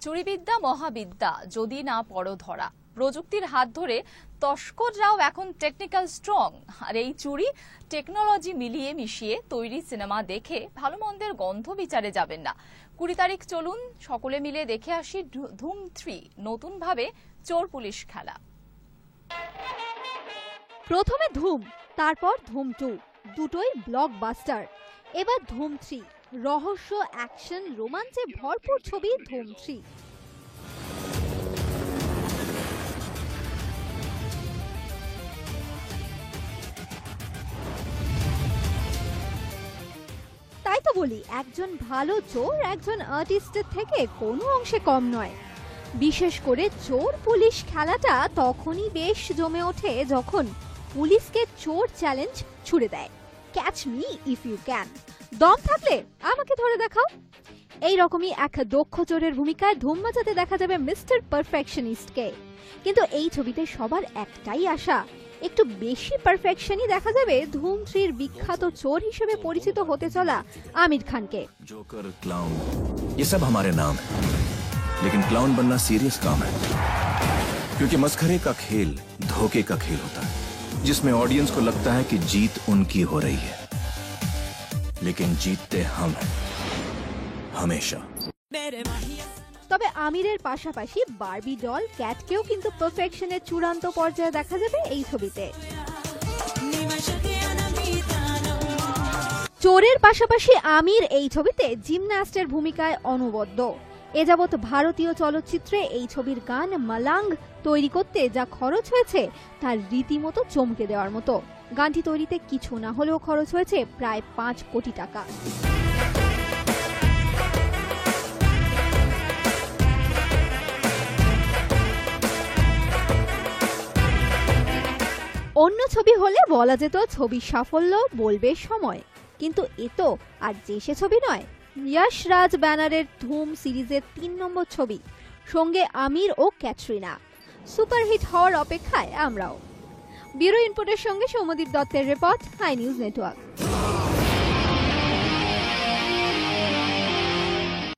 চুরিবিদ্যা মহাবিদ্যা, যদি না পড়ো ধরা। প্রযুক্তির হাত ধরে তস্কররাও এখন টেকনিক্যাল স্ট্রং। আর এই চুরি টেকনোলজি মিলিয়ে মিশিয়ে তৈরি সিনেমা দেখে ভালো মন্দের গন্ধ বিচারে যাবেন না। 20 তারিখ চলুন সকলে মিলে দেখে আসি ধুম 3, নতুন ভাবে চোর পুলিশ খেলা। প্রথমে ধুম, তারপর ধুম 2, দুটোই ব্লকবাস্টার। এবার ধুম 3, রহস্য, অ্যাকশন, রোমাঞ্চে ভরপুর ছবি ধুম 3। তাই তো বলি, একজন ভালো চোর একজন আর্টিস্টের থেকে কোনো অংশে কম নয়। বিশেষ করে চোর পুলিশ খেলাটা তখনই বেশ জমে ওঠে যখন পুলিশকে চোর চ্যালেঞ্জ ছুড়ে দেয়, catch me if you can. দম থাকলে আমাকে ধরে দেখাও। এই রকমই এক দক্ষ চোরের ভূমিকায় ধুম মাচাতে দেখা যাবে মিস্টার পারফেকশনিস্টকে। কিন্তু এই ছবিতে সবার একটাই আশা, একটু বেশি পারফেকশনই দেখা যাবে ধুম 3-র বিখ্যাত চোর হিসেবে পরিচিত হতে চলা আমির খানকে। जोकर, क्लाउन, ये सब हमारे नाम है, लेकिन क्लाउन बनना सीरियस काम है, क्योंकि मस्खरे का खेल धोखे का खेल होता है, जिसमें ऑडियंस को लगता है कि जीत उनकी हो रही है, लेकिन जीतते हम हैं हमेशा। তবে আমিরের পাশাপাশি বারবি ডল ক্যাটকেও কিন্তু পারফেকশনের চূড়ান্ত পর্যায়ে দেখা যাবে এই ছবিতে। চোরের পাশাপাশি আমির এই ছবিতে জিমন্যাস্টের ভূমিকায় অনবদ্য। এ যাবৎ ভারতীয় চলচ্চিত্রে এই ছবির গান মালাঙ্গ তৈরি করতে যা খরচ হয়েছে তার রীতিমতো চমকে দেওয়ার মতো। গানটি তৈরিতে কিছু না হলেও খরচ হয়েছে প্রায় 5 কোটি টাকা। অন্য ছবি হলে বলা যেত ছবির সাফল্য বলবে সময়, কিন্তু এ তো আর যে সে ছবি নয়। যশ রাজ ব্যানারের ধুম সিরিজের 3 নম্বর ছবি, সঙ্গে আমির ও ক্যাটরিনা। সুপারহিট হওয়ার অপেক্ষায় আমরাও। ব্যুরো ইনপুটের সঙ্গে সৌম্যদীপ দত্তের রিপোর্ট, হাই নিউজ নেটওয়ার্ক।